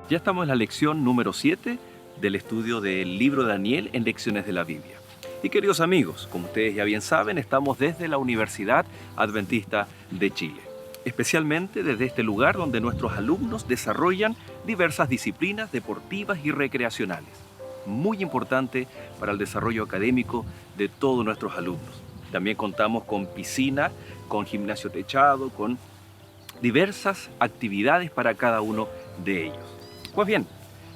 Ya estamos en la lección número 7 del estudio del libro de Daniel en Lecciones de la Biblia. Y queridos amigos, como ustedes ya bien saben, estamos desde la Universidad Adventista de Chile, especialmente desde este lugar donde nuestros alumnos desarrollan diversas disciplinas deportivas y recreacionales, muy importante para el desarrollo académico de todos nuestros alumnos. También contamos con piscina, con gimnasio techado, con diversas actividades para cada uno de ellos. Pues bien,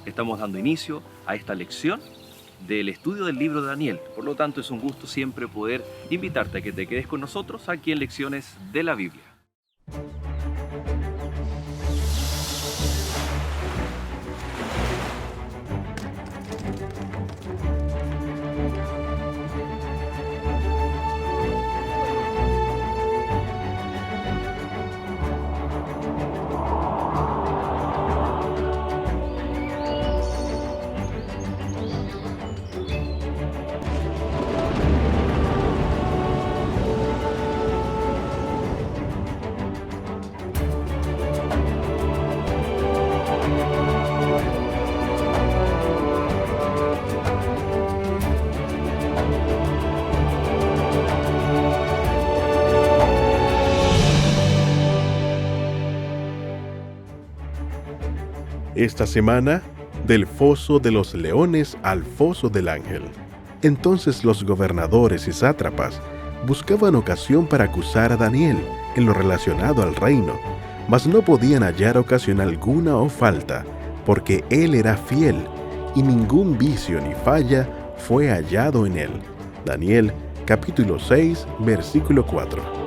estamos dando inicio a esta lección del estudio del libro de Daniel. Por lo tanto, es un gusto siempre poder invitarte a que te quedes con nosotros aquí en Lecciones de la Biblia. Esta semana, del foso de los leones al foso del ángel. Entonces los gobernadores y sátrapas buscaban ocasión para acusar a Daniel en lo relacionado al reino, mas no podían hallar ocasión alguna o falta, porque él era fiel, y ningún vicio ni falla fue hallado en él. Daniel, capítulo 6, versículo 4.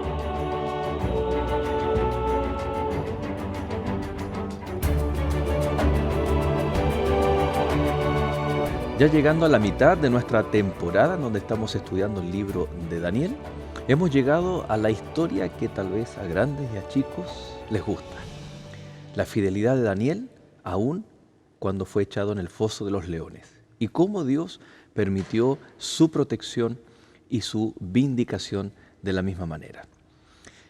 Ya llegando a la mitad de nuestra temporada, en donde estamos estudiando el libro de Daniel, hemos llegado a la historia que tal vez a grandes y a chicos les gusta. La fidelidad de Daniel, aún cuando fue echado en el foso de los leones, y cómo Dios permitió su protección y su vindicación de la misma manera.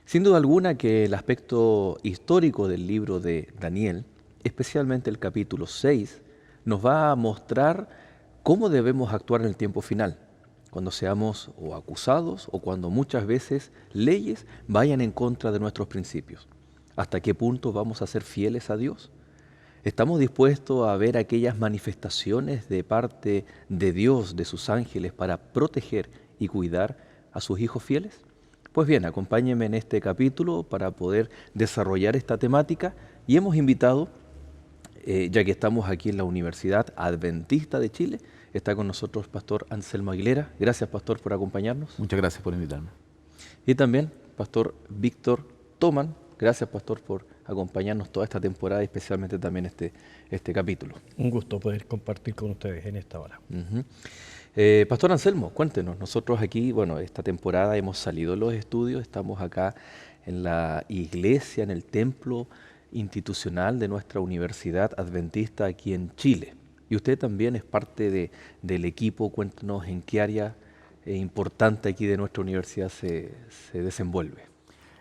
Sin duda alguna que el aspecto histórico del libro de Daniel, especialmente el capítulo 6, nos va a mostrar cómo debemos actuar en el tiempo final, cuando seamos o acusados o cuando muchas veces leyes vayan en contra de nuestros principios. ¿Hasta qué punto vamos a ser fieles a Dios? ¿Estamos dispuestos a ver aquellas manifestaciones de parte de Dios, de sus ángeles, para proteger y cuidar a sus hijos fieles? Pues bien, acompáñenme en este capítulo para poder desarrollar esta temática y hemos invitado, ya que estamos aquí en la Universidad Adventista de Chile, está con nosotros Pastor Anselmo Aguilera. Gracias, Pastor, por acompañarnos. Muchas gracias por invitarme. Y también Pastor Víctor Toman. Gracias, Pastor, por acompañarnos toda esta temporada y especialmente también este capítulo. Un gusto poder compartir con ustedes en esta hora. Pastor Anselmo, cuéntenos. Nosotros aquí, bueno, esta temporada hemos salido de los estudios, estamos acá en la iglesia, en el templo institucional de nuestra Universidad Adventista aquí en Chile. Y usted también es parte del equipo. Cuéntanos en qué área importante aquí de nuestra universidad se desenvuelve.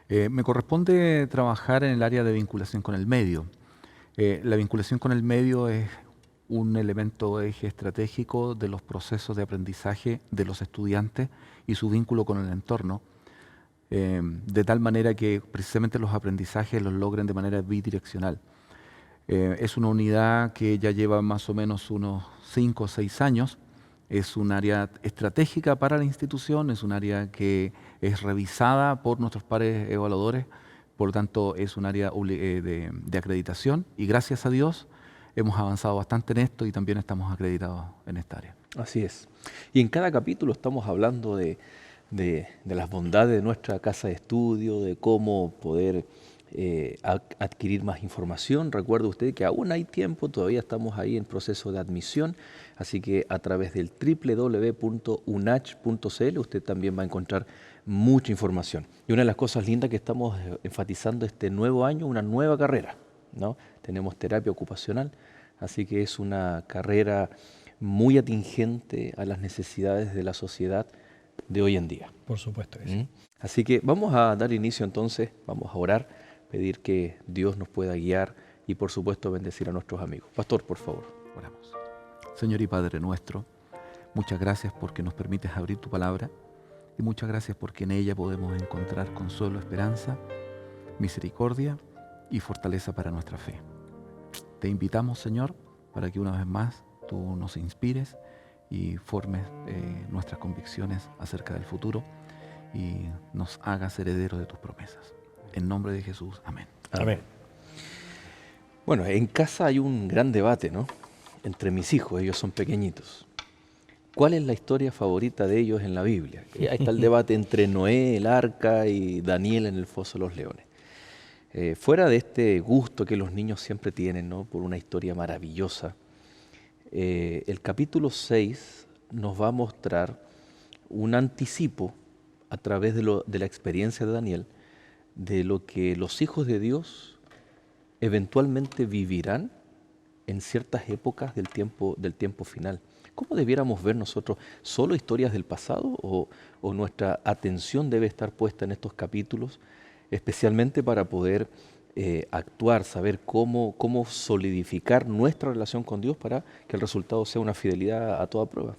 Me corresponde trabajar en el área de vinculación con el medio. La vinculación con el medio es un elemento eje estratégico de los procesos de aprendizaje de los estudiantes y su vínculo con el entorno, de tal manera que precisamente los aprendizajes los logren de manera bidireccional. Es una unidad que ya lleva más o menos unos 5 o 6 años. Es un área estratégica para la institución, es un área que es revisada por nuestros pares evaluadores, por lo tanto es un área de acreditación y gracias a Dios hemos avanzado bastante en esto y también estamos acreditados en esta área. Así es. Y en cada capítulo estamos hablando de las bondades de nuestra casa de estudio, de cómo poder adquirir más información. Recuerde usted que aún hay tiempo, todavía estamos ahí en proceso de admisión, así que a través del www.unach.cl usted también va a encontrar mucha información. Y una de las cosas lindas que estamos enfatizando este nuevo año, una nueva carrera, ¿no? Tenemos terapia ocupacional, así que es una carrera muy atingente a las necesidades de la sociedad de hoy en día. Por supuesto que sí. Así que vamos a dar inicio entonces, vamos a orar, pedir que Dios nos pueda guiar y y por supuesto bendecir a nuestros amigos. Pastor, por favor. Oramos. Señor y Padre nuestro, muchas gracias porque nos permites abrir tu palabra y muchas gracias porque en ella podemos encontrar consuelo, esperanza, misericordia y fortaleza para nuestra fe. Te invitamos, Señor, para que una vez más tú nos inspires y formes nuestras convicciones acerca del futuro y nos hagas herederos de tus promesas. En nombre de Jesús, amén. Amén. Bueno, en casa hay un gran debate, ¿no? Entre mis hijos, ellos son pequeñitos. ¿Cuál es la historia favorita de ellos en la Biblia? Ahí está el debate entre Noé, el arca, y Daniel en el foso de los leones. Fuera de este gusto que los niños siempre tienen, ¿no?, por una historia maravillosa, el capítulo 6 nos va a mostrar un anticipo a través de la experiencia de Daniel de lo que los hijos de Dios eventualmente vivirán en ciertas épocas del tiempo final. ¿Cómo debiéramos ver nosotros solo historias del pasado o nuestra atención debe estar puesta en estos capítulos, especialmente para poder actuar, saber cómo solidificar nuestra relación con Dios para que el resultado sea una fidelidad a toda prueba?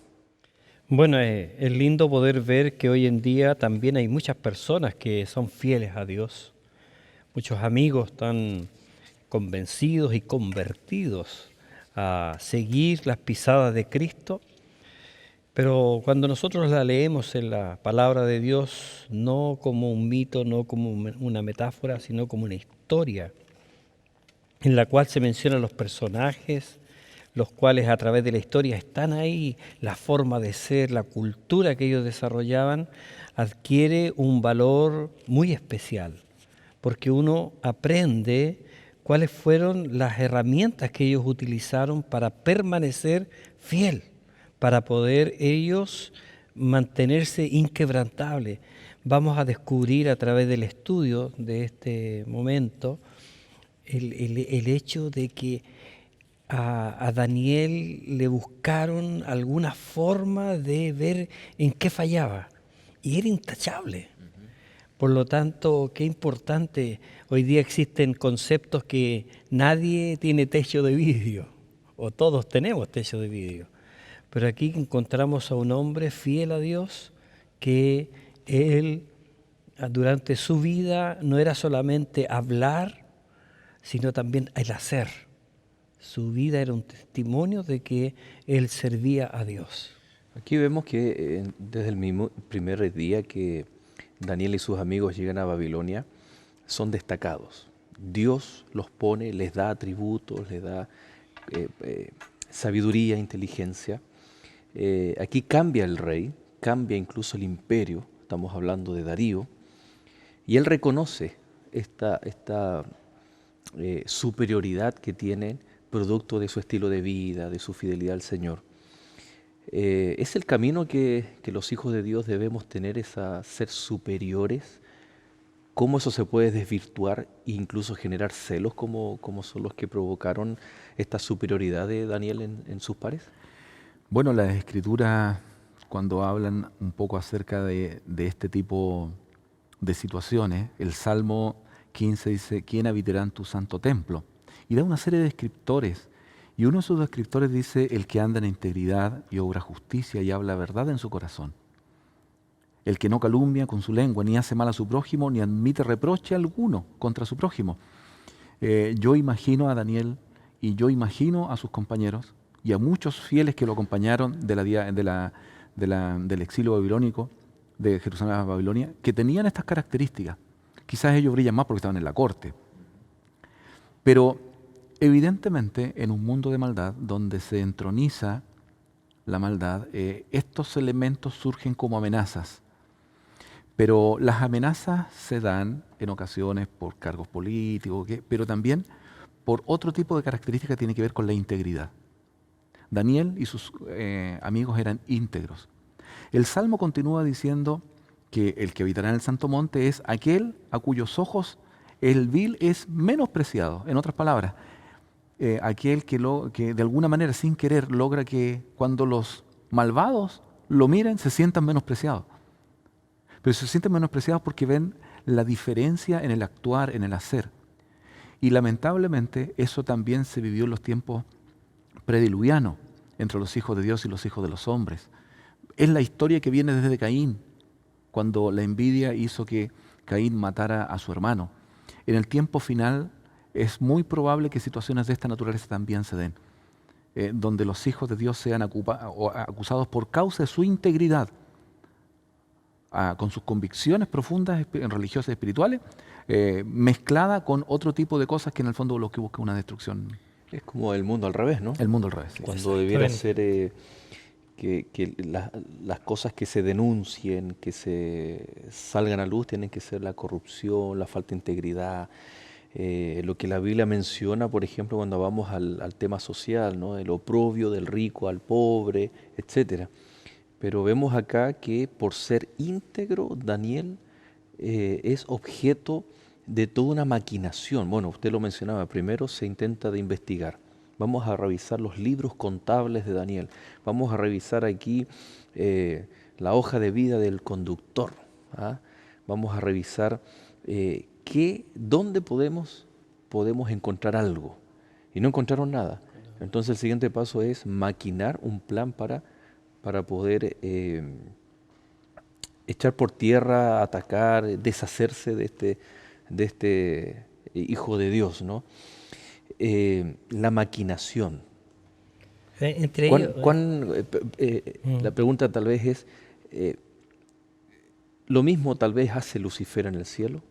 Bueno, es lindo poder ver que hoy en día también hay muchas personas que son fieles a Dios. Muchos amigos están convencidos y convertidos a seguir las pisadas de Cristo. Pero cuando nosotros la leemos en la palabra de Dios, no como un mito, no como una metáfora, sino como una historia en la cual se mencionan los personajes, los cuales a través de la historia están ahí, la forma de ser, la cultura que ellos desarrollaban, adquiere un valor muy especial, porque uno aprende cuáles fueron las herramientas que ellos utilizaron para permanecer fiel, para poder ellos mantenerse inquebrantables. Vamos a descubrir a través del estudio de este momento el hecho de que a Daniel le buscaron alguna forma de ver en qué fallaba y era intachable. Por lo tanto, qué importante, hoy día existen conceptos que nadie tiene techo de vidrio, o todos tenemos techo de vidrio. Pero aquí encontramos a un hombre fiel a Dios, que él durante su vida no era solamente hablar, sino también el hacer. Su vida era un testimonio de que él servía a Dios. Aquí vemos que desde el mismo primer día que Daniel y sus amigos llegan a Babilonia, son destacados. Dios los pone, les da atributos, les da sabiduría, inteligencia. Aquí cambia el rey, cambia incluso el imperio, estamos hablando de Darío, y él reconoce esta superioridad que tienen producto de su estilo de vida, de su fidelidad al Señor. Es el camino que los hijos de Dios debemos tener, es a ser superiores. ¿Cómo eso se puede desvirtuar e incluso generar celos como son los que provocaron esta superioridad de Daniel en sus pares? Bueno, las Escrituras, cuando hablan un poco acerca de este tipo de situaciones, el Salmo 15 dice, ¿quién habitará en tu santo templo? Y da una serie de descriptores. Y uno de esos descriptores dice, el que anda en integridad y obra justicia y habla verdad en su corazón. El que no calumnia con su lengua, ni hace mal a su prójimo, ni admite reproche alguno contra su prójimo. Yo imagino a Daniel y yo imagino a sus compañeros y a muchos fieles que lo acompañaron del exilio babilónico, de Jerusalén a Babilonia, que tenían estas características. Quizás ellos brillan más porque estaban en la corte. Pero evidentemente en un mundo de maldad donde se entroniza la maldad, estos elementos surgen como amenazas. Pero las amenazas se dan en ocasiones por cargos políticos, pero también por otro tipo de características que tiene que ver con la integridad. Daniel y sus amigos eran íntegros. El Salmo continúa diciendo que el que habitará en el Santo Monte es aquel a cuyos ojos el vil es menospreciado. En otras palabras, aquel que de alguna manera sin querer logra que cuando los malvados lo miren se sientan menospreciados. Pero se sienten menospreciados porque ven la diferencia en el actuar, en el hacer. Y lamentablemente eso también se vivió en los tiempos prediluvianos, entre los hijos de Dios y los hijos de los hombres. Es la historia que viene desde Caín, cuando la envidia hizo que Caín matara a su hermano. En el tiempo final es muy probable que situaciones de esta naturaleza también se den, donde los hijos de Dios sean acusados por causa de su integridad, con sus convicciones profundas religiosas y espirituales, mezclada con otro tipo de cosas que en el fondo lo que busca es una destrucción. Es como el mundo al revés, ¿no? El mundo al revés. Sí. Cuando debiera ser que las cosas que se denuncien, que se salgan a luz, tienen que ser la corrupción, la falta de integridad, lo que la Biblia menciona, por ejemplo, cuando vamos al tema social, ¿no? El oprobio del rico al pobre, etcétera. Pero vemos acá que por ser íntegro, Daniel es objeto de toda una maquinación. Bueno, usted lo mencionaba, primero se intenta de investigar. Vamos a revisar los libros contables de Daniel. Vamos a revisar aquí la hoja de vida del conductor. ¿Ah? Vamos a revisar dónde podemos encontrar algo. Y no encontraron nada. Entonces el siguiente paso es maquinar un plan para poder echar por tierra, atacar, deshacerse de este hijo de Dios, ¿no? La maquinación. Entre ellos, la pregunta tal vez es, ¿lo mismo tal vez hace Lucifer en el cielo?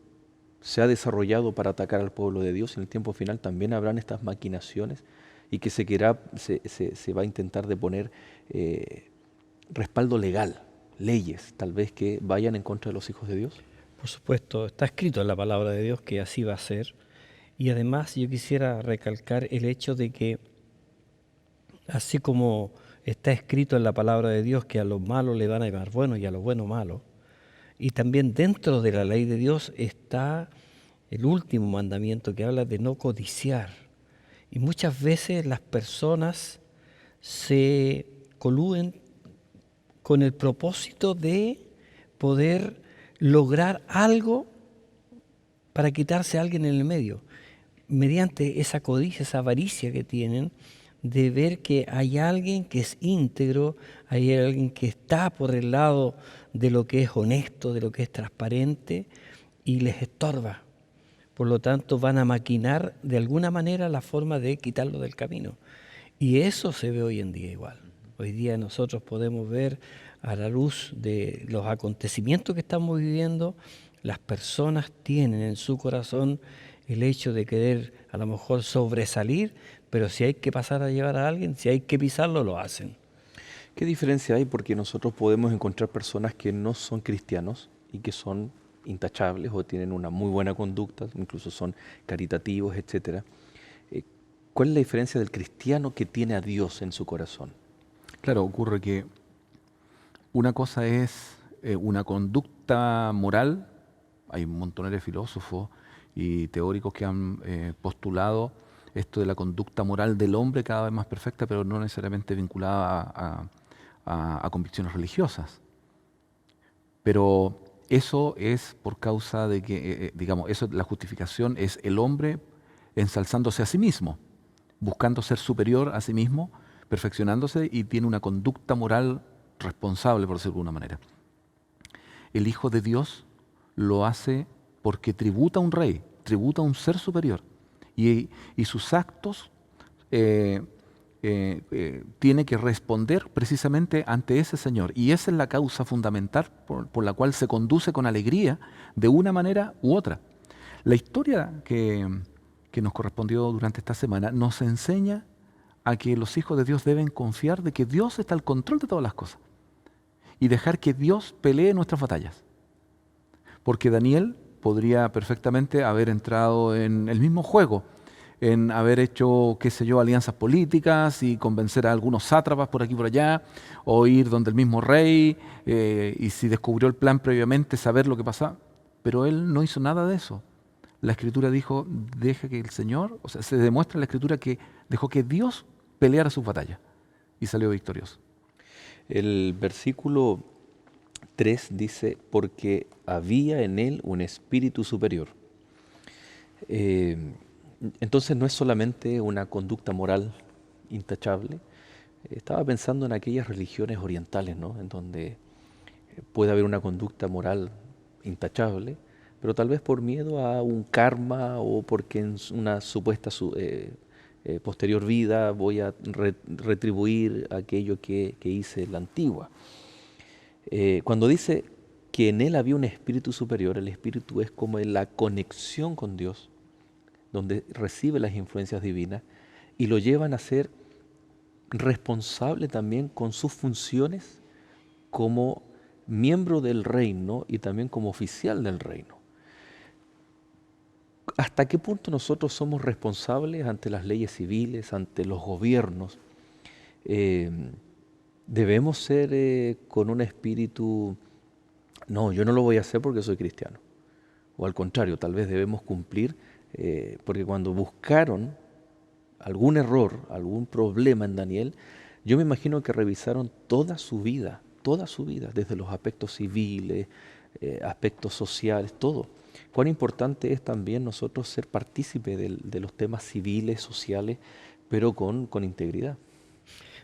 ¿Se ha desarrollado para atacar al pueblo de Dios? En el tiempo final también habrán estas maquinaciones y que se va a intentar de poner respaldo legal, leyes tal vez que vayan en contra de los hijos de Dios. por supuesto, está escrito en la palabra de Dios que así va a ser. Y además yo quisiera recalcar el hecho de que, así como está escrito en la palabra de Dios que a los malos le van a llamar bueno y a los buenos malos, y también dentro de la ley de Dios está el último mandamiento que habla de no codiciar. Y muchas veces las personas se coluden con el propósito de poder lograr algo para quitarse a alguien en el medio, mediante esa codicia, esa avaricia que tienen de ver que hay alguien que es íntegro, hay alguien que está por el lado de lo que es honesto, de lo que es transparente, y les estorba. Por lo tanto, van a maquinar de alguna manera la forma de quitarlo del camino. Y eso se ve hoy en día igual. Hoy día nosotros podemos ver a la luz de los acontecimientos que estamos viviendo, las personas tienen en su corazón el hecho de querer a lo mejor sobresalir, pero si hay que pasar a llevar a alguien, si hay que pisarlo, lo hacen. ¿Qué diferencia hay? Porque nosotros podemos encontrar personas que no son cristianos y que son intachables o tienen una muy buena conducta, incluso son caritativos, etcétera. ¿Cuál es la diferencia del cristiano que tiene a Dios en su corazón? Claro, ocurre que una cosa es una conducta moral. Hay un montón de filósofos y teóricos que han postulado esto de la conducta moral del hombre cada vez más perfecta, pero no necesariamente vinculada a convicciones religiosas. Pero eso es por causa de que, la justificación es el hombre ensalzándose a sí mismo, buscando ser superior a sí mismo, perfeccionándose, y tiene una conducta moral responsable, por decirlo de alguna manera. El Hijo de Dios lo hace porque tributa a un rey, tributa a un ser superior, y sus actos tiene que responder precisamente ante ese Señor, y esa es la causa fundamental por la cual se conduce con alegría de una manera u otra. La historia que nos correspondió durante esta semana nos enseña a que los hijos de Dios deben confiar de que Dios está al control de todas las cosas y dejar que Dios pelee nuestras batallas. Porque Daniel podría perfectamente haber entrado en el mismo juego, en haber hecho, alianzas políticas y convencer a algunos sátrapas por aquí y por allá, o ir donde el mismo rey, y si descubrió el plan previamente, saber lo que pasaba. Pero él no hizo nada de eso. La Escritura dijo, deja que el Señor, se demuestra en la Escritura que dejó que Dios peleara sus batallas y salió victorioso. El versículo 3 dice, porque había en él un espíritu superior. Entonces no es solamente una conducta moral intachable. Estaba pensando en aquellas religiones orientales, ¿no? En donde puede haber una conducta moral intachable, pero tal vez por miedo a un karma o porque en una supuesta posterior vida voy a retribuir aquello que hice en la antigua. Cuando dice que en él había un espíritu superior, el espíritu es como la conexión con Dios, donde recibe las influencias divinas y lo llevan a ser responsable también con sus funciones como miembro del reino y también como oficial del reino. ¿Hasta qué punto nosotros somos responsables ante las leyes civiles, ante los gobiernos? Debemos ser con un espíritu, no, yo no lo voy a hacer porque soy cristiano. O al contrario, tal vez debemos cumplir, porque cuando buscaron algún error, algún problema en Daniel, yo me imagino que revisaron toda su vida, desde los aspectos civiles, aspectos sociales, todo. Cuán importante es también nosotros ser partícipes de los temas civiles, sociales, pero con integridad.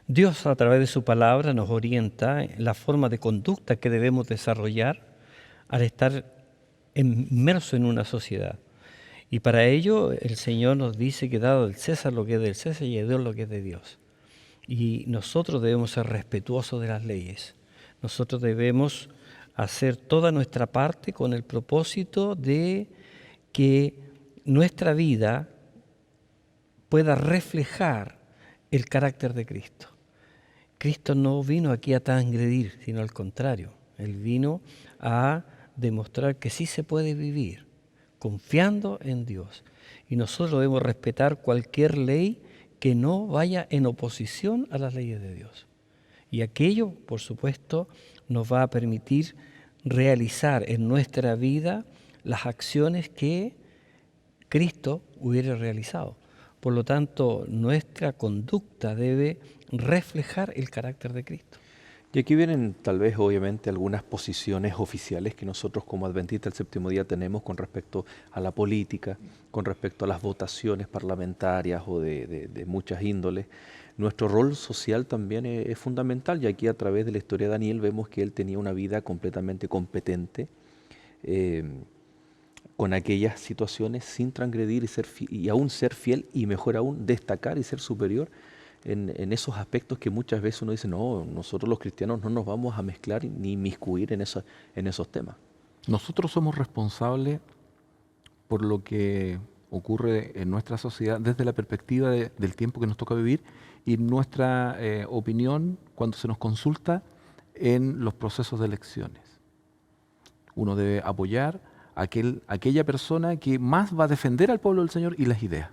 Dios a través de su palabra nos orienta en la forma de conducta que debemos desarrollar al estar inmerso en una sociedad. Y para ello el Señor nos dice que dado del César lo que es del César y de Dios lo que es de Dios. Y nosotros debemos ser respetuosos de las leyes. Nosotros debemos hacer toda nuestra parte con el propósito de que nuestra vida pueda reflejar el carácter de Cristo. Cristo no vino aquí a transgredir, sino al contrario. Él vino a demostrar que sí se puede vivir confiando en Dios. Y nosotros debemos respetar cualquier ley que no vaya en oposición a las leyes de Dios. Y aquello, por supuesto, nos va a permitir realizar en nuestra vida las acciones que Cristo hubiera realizado. Por lo tanto, nuestra conducta debe reflejar el carácter de Cristo. Y aquí vienen tal vez obviamente algunas posiciones oficiales que nosotros como adventistas del séptimo día tenemos con respecto a la política, con respecto a las votaciones parlamentarias o de muchas índoles. Nuestro rol social también es fundamental, y aquí a través de la historia de Daniel vemos que él tenía una vida completamente competente con aquellas situaciones sin transgredir y aún ser fiel, y mejor aún destacar y ser superior en esos aspectos que muchas veces uno dice, no, nosotros los cristianos no nos vamos a mezclar ni inmiscuir en esos temas. Nosotros somos responsables por lo que ocurre en nuestra sociedad desde la perspectiva del tiempo que nos toca vivir y nuestra opinión cuando se nos consulta en los procesos de elecciones. Uno debe apoyar a aquella persona que más va a defender al pueblo del Señor y las ideas.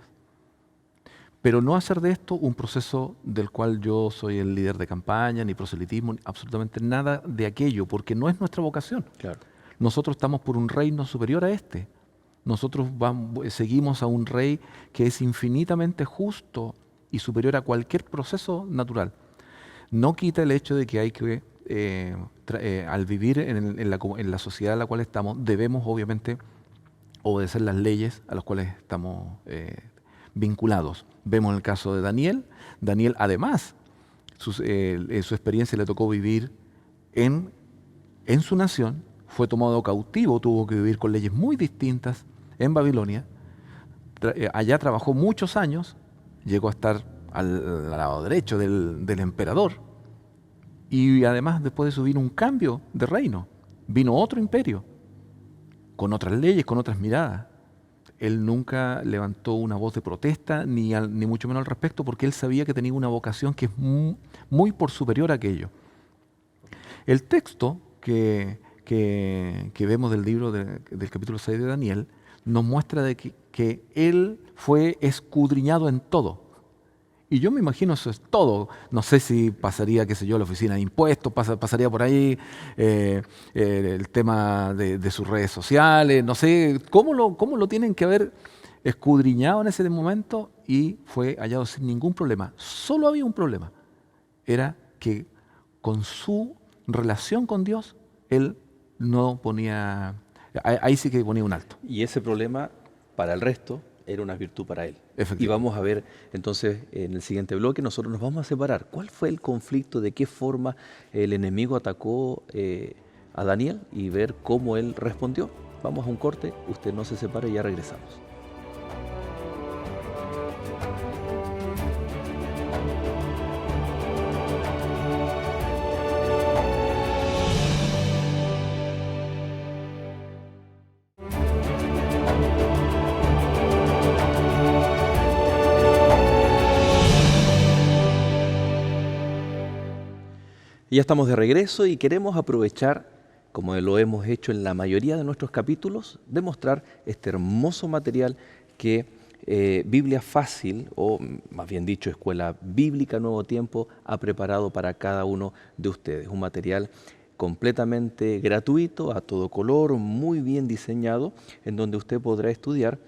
Pero no hacer de esto un proceso del cual yo soy el líder de campaña, ni proselitismo, ni absolutamente nada de aquello, porque no es nuestra vocación. Claro. Nosotros estamos por un reino superior a este. Nosotros seguimos a un rey que es infinitamente justo y superior a cualquier proceso natural. No quita el hecho de que hay que, al vivir en la sociedad en la cual estamos, debemos obviamente obedecer las leyes a las cuales estamos vinculados. Vemos el caso de Daniel. Daniel, además, su experiencia le tocó vivir en su nación, fue tomado cautivo, tuvo que vivir con leyes muy distintas en Babilonia. Allá trabajó muchos años, llegó a estar al lado derecho del emperador. Y además, después de eso, vino un cambio de reino. Vino otro imperio, con otras leyes, con otras miradas. Él nunca levantó una voz de protesta, ni mucho menos al respecto, porque él sabía que tenía una vocación que es muy por superior a aquello. El texto que vemos del libro del capítulo 6 de Daniel nos muestra de que él fue escudriñado en todo. Y yo me imagino eso es todo. No sé si pasaría, qué sé yo, la oficina de impuestos, pasaría por ahí el tema de sus redes sociales, no sé, cómo lo tienen que haber escudriñado en ese momento, y fue hallado sin ningún problema. Solo había un problema, era que con su relación con Dios, él no ponía, ahí sí que ponía un alto. Y ese problema para el resto era una virtud para él. Y Efectivamente. vamos a ver entonces en el siguiente bloque, nosotros nos vamos a separar. ¿Cuál fue el conflicto? ¿De qué forma el enemigo atacó a Daniel? Y ver cómo él respondió. Vamos a un corte, usted no se separe y ya regresamos. Y ya estamos de regreso y queremos aprovechar, como lo hemos hecho en la mayoría de nuestros capítulos, de mostrar este hermoso material que Biblia Fácil, o más bien dicho, Escuela Bíblica Nuevo Tiempo, ha preparado para cada uno de ustedes. Un material completamente gratuito, a todo color, muy bien diseñado, en donde usted podrá estudiar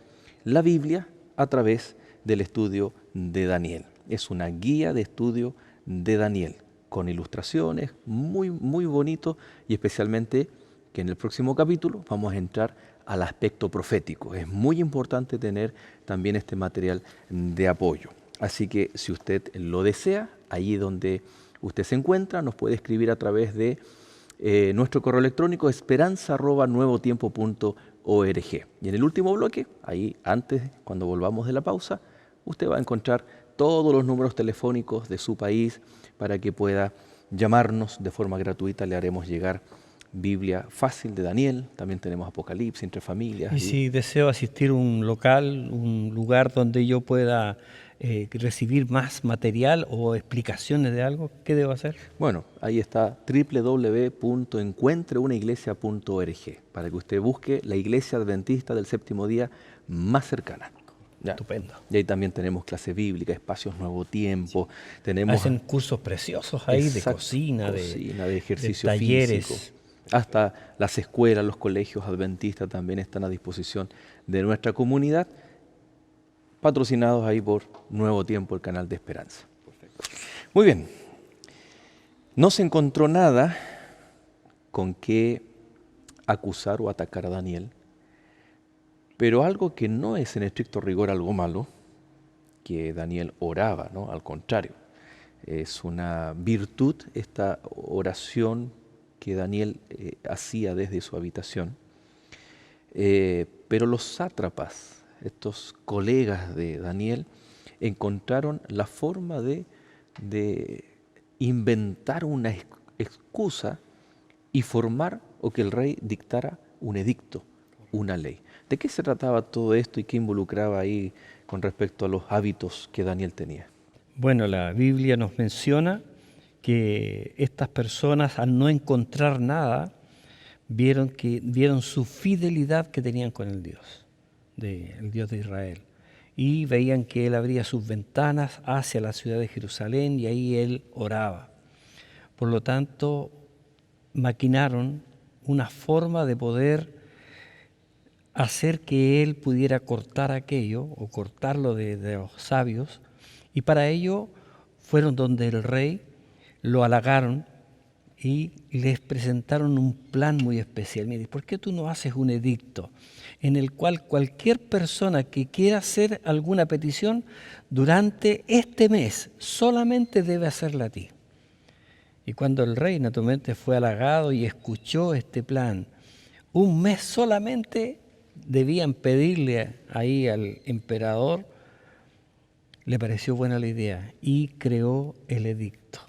la Biblia a través del estudio de Daniel. Es una guía de estudio de Daniel, con ilustraciones, muy, muy bonito, y especialmente que en el próximo capítulo vamos a entrar al aspecto profético. Es muy importante tener también este material de apoyo. Así que si usted lo desea, allí donde usted se encuentra, nos puede escribir a través de nuestro correo electrónico esperanza@nuevotiempo.org. Y en el último bloque, ahí antes, cuando volvamos de la pausa, usted va a encontrar todos los números telefónicos de su país para que pueda llamarnos de forma gratuita. Le haremos llegar Biblia Fácil de Daniel, también tenemos Apocalipsis, Entre Familias. Y si deseo asistir a un local, un lugar donde yo pueda recibir más material o explicaciones de algo, ¿qué debo hacer? Bueno, ahí está www.encuentreunaiglesia.org para que usted busque la iglesia adventista del séptimo día más cercana. Ya. Estupendo. Y ahí también tenemos clase bíblica, espacios Nuevo Tiempo, tenemos Hacen cursos preciosos ahí de exacto, cocina, de ejercicio de talleres. físico. Hasta las escuelas, los colegios adventistas también están a disposición de nuestra comunidad, patrocinados ahí por Nuevo Tiempo, el canal de Esperanza. Muy bien, no se encontró nada con qué acusar o atacar a Daniel, pero algo que no es en estricto rigor algo malo, que Daniel oraba, ¿no? Al contrario, es una virtud esta oración que Daniel hacía desde su habitación. Pero los sátrapas, estos colegas de Daniel, encontraron la forma de inventar una excusa y formar o que el rey dictara un edicto, una ley. ¿De qué se trataba todo esto y qué involucraba ahí con respecto a los hábitos que Daniel tenía? Bueno, la Biblia nos menciona que estas personas, al no encontrar nada, vieron su fidelidad que tenían con el Dios de Israel. Y veían que Él abría sus ventanas hacia la ciudad de Jerusalén y ahí Él oraba. Por lo tanto, maquinaron una forma de poder hacer que Él pudiera cortar aquello o cortarlo de los sabios, y para ello fueron donde el rey, lo halagaron y les presentaron un plan muy especial. Mire, ¿por qué tú no haces un edicto en el cual cualquier persona que quiera hacer alguna petición durante este mes solamente debe hacerla a ti? Y cuando el rey naturalmente fue halagado y escuchó este plan, un mes solamente debían pedirle ahí al emperador, le pareció buena la idea y creó el edicto.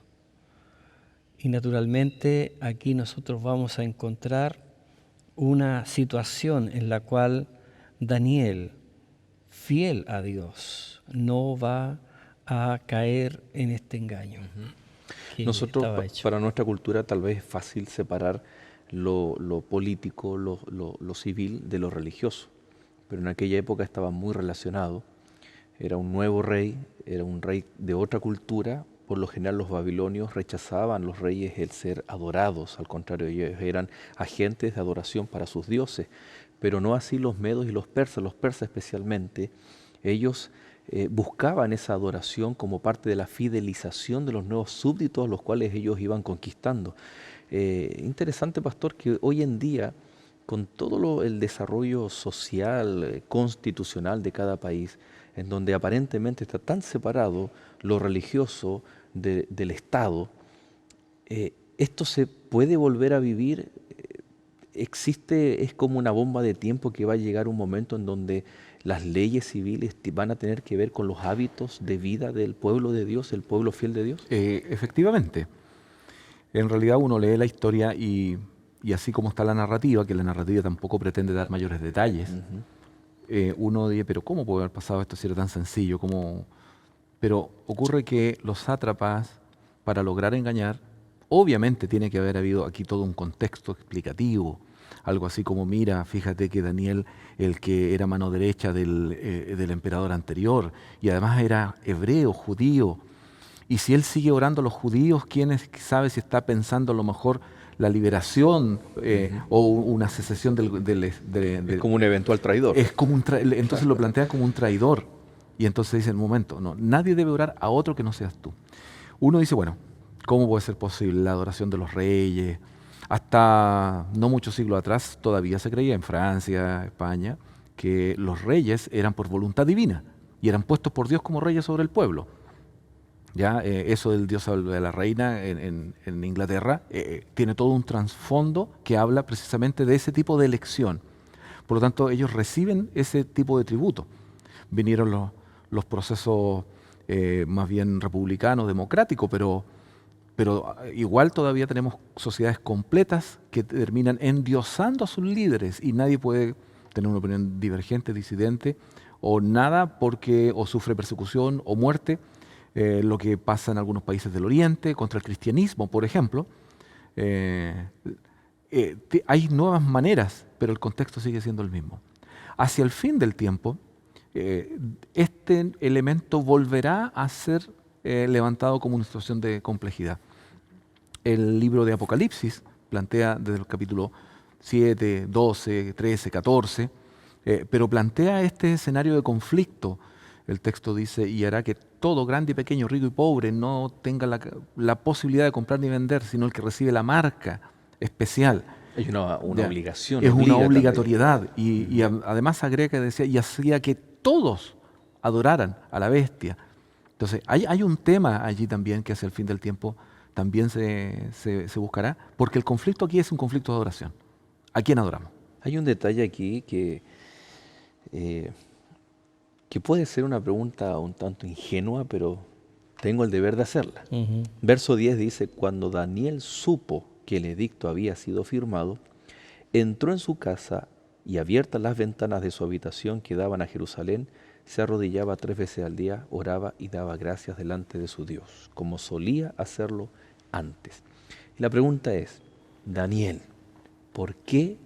Y naturalmente aquí nosotros vamos a encontrar una situación en la cual Daniel, fiel a Dios, no va a caer en este engaño. Nosotros, estaba hecho. para nuestra cultura, tal vez es fácil separar lo político, lo civil de lo religioso, pero en aquella época estaba muy relacionado. Era un nuevo rey, era un rey de otra cultura. Por lo general los babilonios rechazaban los reyes el ser adorados, al contrario, ellos eran agentes de adoración para sus dioses, pero no así los medos y los persas especialmente. Ellos buscaban esa adoración como parte de la fidelización de los nuevos súbditos, los cuales ellos iban conquistando. Interesante, pastor, que hoy en día con todo el desarrollo social, constitucional de cada país, en donde aparentemente está tan separado lo religioso del Estado, ¿esto se puede volver a vivir? Existe, es como una bomba de tiempo que va a llegar un momento en donde las leyes civiles van a tener que ver con los hábitos de vida del pueblo de Dios, el pueblo fiel de Dios. Efectivamente. En realidad uno lee la historia y así como está la narrativa, que la narrativa tampoco pretende dar mayores detalles, uno dice, pero ¿cómo puede haber pasado esto si era tan sencillo? Pero ocurre que los sátrapas, para lograr engañar, obviamente tiene que haber habido aquí todo un contexto explicativo, algo así como, mira, fíjate que Daniel, el que era mano derecha del emperador anterior, y además era hebreo, judío, y si él sigue orando a los judíos, ¿quién sabe si está pensando a lo mejor la liberación o una secesión es como un eventual traidor. Es como entonces lo plantea como un traidor. Y entonces dice, en un momento, no, nadie debe orar a otro que no seas tú. Uno dice, bueno, ¿cómo puede ser posible la adoración de los reyes? Hasta no muchos siglos atrás todavía se creía en Francia, España, que los reyes eran por voluntad divina y eran puestos por Dios como reyes sobre el pueblo. Ya, eso del dios de la reina en Inglaterra tiene todo un trasfondo que habla precisamente de ese tipo de elección. Por lo tanto, ellos reciben ese tipo de tributo. Vinieron los procesos más bien republicanos, democráticos, pero igual todavía tenemos sociedades completas que terminan endiosando a sus líderes y nadie puede tener una opinión divergente, disidente o nada porque o sufre persecución o muerte. Lo que pasa en algunos países del Oriente contra el cristianismo, por ejemplo. Hay nuevas maneras, pero el contexto sigue siendo el mismo. Hacia el fin del tiempo, este elemento volverá a ser levantado como una situación de complejidad. El libro de Apocalipsis plantea desde el capítulo 7, 12, 13, 14, pero plantea este escenario de conflicto. El texto dice, y hará que todo, grande y pequeño, rico y pobre, no tenga la posibilidad de comprar ni vender, sino el que recibe la marca especial. Hay una obligación. Es una obligatoriedad. Y además agrega que decía, y hacía que todos adoraran a la bestia. Entonces, hay un tema allí también que hacia el fin del tiempo también se buscará, porque el conflicto aquí es un conflicto de adoración. ¿A quién adoramos? Hay un detalle aquí que puede ser una pregunta un tanto ingenua, pero tengo el deber de hacerla. Verso 10 dice, cuando Daniel supo que el edicto había sido firmado, entró en su casa y abiertas las ventanas de su habitación que daban a Jerusalén, se arrodillaba 3 veces al día, oraba y daba gracias delante de su Dios, como solía hacerlo antes. Y la pregunta es, Daniel, ¿por qué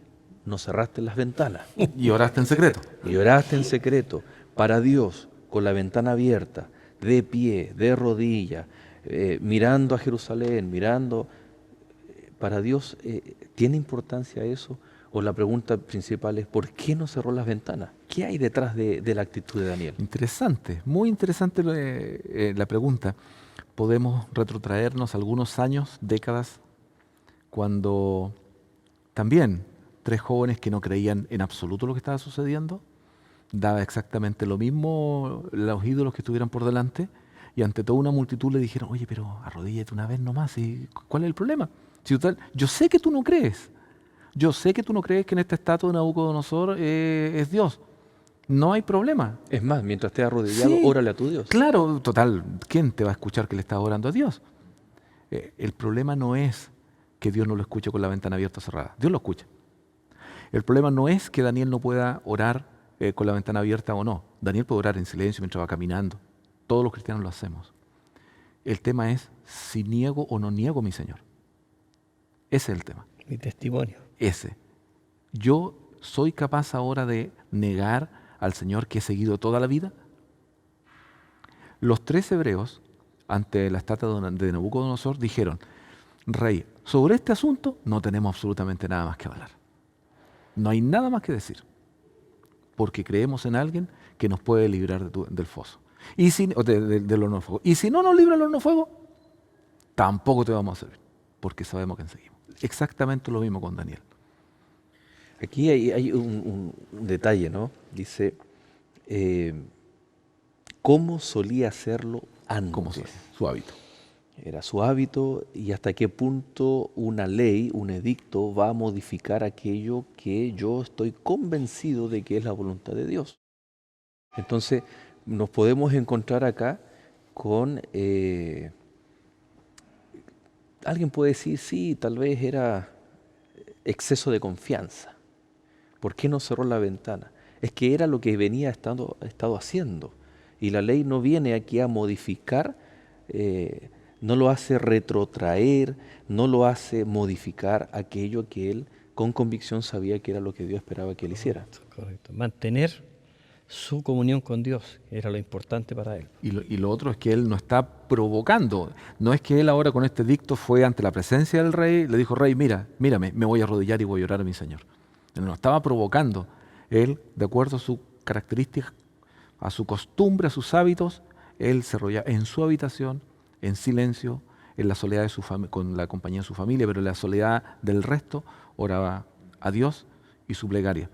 no cerraste las ventanas? Y oraste en secreto. Y oraste en secreto. Para Dios, con la ventana abierta, de pie, de rodilla, mirando a Jerusalén, para Dios, ¿tiene importancia eso? O la pregunta principal es, ¿por qué no cerró las ventanas? ¿Qué hay detrás de la actitud de Daniel? Interesante, muy interesante la pregunta. Podemos retrotraernos algunos años, décadas, cuando también 3 jóvenes que no creían en absoluto lo que estaba sucediendo, daba exactamente lo mismo los ídolos que estuvieran por delante, y ante toda una multitud le dijeron, oye, pero arrodíllate una vez nomás, ¿y cuál es el problema? Si total, yo sé que tú no crees que en esta estatua de Nabucodonosor es Dios. No hay problema. Es más, mientras estés arrodillado, sí, órale a tu Dios. Claro, total, ¿quién te va a escuchar que le estás orando a Dios? El problema no es que Dios no lo escuche con la ventana abierta o cerrada. Dios lo escucha. El problema no es que Daniel no pueda orar con la ventana abierta o no. Daniel puede orar en silencio mientras va caminando. Todos los cristianos lo hacemos. El tema es si niego o no niego a mi Señor. Ese es el tema. Mi testimonio. Ese. Yo soy capaz ahora de negar al Señor que he seguido toda la vida. Los 3 hebreos, ante la estatua de Nabucodonosor, dijeron, Rey, sobre este asunto no tenemos absolutamente nada más que hablar. No hay nada más que decir. Porque creemos en alguien que nos puede librar del foso. Y del horno de fuego. Y si no nos libra el horno de fuego, tampoco te vamos a servir. Porque sabemos que seguimos. Exactamente lo mismo con Daniel. Aquí hay un detalle, ¿no? Dice, eh, ¿cómo solía hacerlo Como antes? su hábito. Era su hábito y hasta qué punto una ley, un edicto va a modificar aquello que yo estoy convencido de que es la voluntad de Dios. Entonces, nos podemos encontrar acá con, alguien puede decir, sí, tal vez era exceso de confianza. ¿Por qué no cerró la ventana? Es que era lo que venía estado haciendo. Y la ley no viene aquí a modificar, no lo hace retrotraer, no lo hace modificar aquello que él con convicción sabía que era lo que Dios esperaba que él hiciera. Correcto. Mantener su comunión con Dios era lo importante para él. Y lo otro es que él no está provocando. No es que él ahora con este edicto fue ante la presencia del rey, le dijo, rey, mírame, me voy a arrodillar y voy a orar a mi Señor. Él no estaba provocando. Él, de acuerdo a sus características, a su costumbre, a sus hábitos, él se arrodillaba en su habitación, en silencio, en la soledad de con la compañía de su familia, pero en la soledad del resto, oraba a Dios y su plegaria.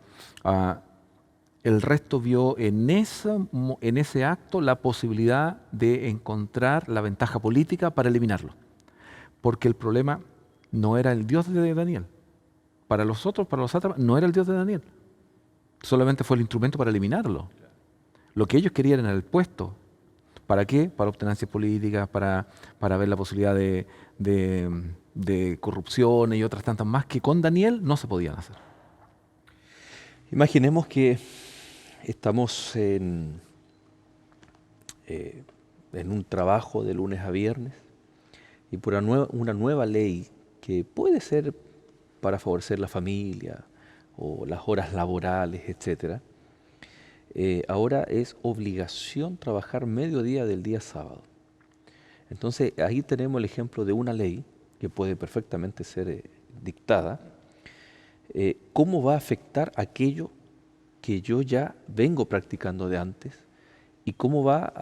El resto vio en ese acto la posibilidad de encontrar la ventaja política para eliminarlo. Porque el problema no era el Dios de Daniel. Para los otros, para los sátrapas, no era el Dios de Daniel. Solamente fue el instrumento para eliminarlo. Lo que ellos querían era el puesto. ¿Para qué? Para obtenencias políticas, para ver la posibilidad de corrupción y otras tantas más que con Daniel no se podían hacer. Imaginemos que estamos en un trabajo de lunes a viernes y por una nueva ley que puede ser para favorecer la familia o las horas laborales, etcétera, ahora es obligación trabajar mediodía del día sábado. Entonces ahí tenemos el ejemplo de una ley que puede perfectamente ser dictada. ¿Cómo va a afectar aquello que yo ya vengo practicando de antes? ¿Y cómo va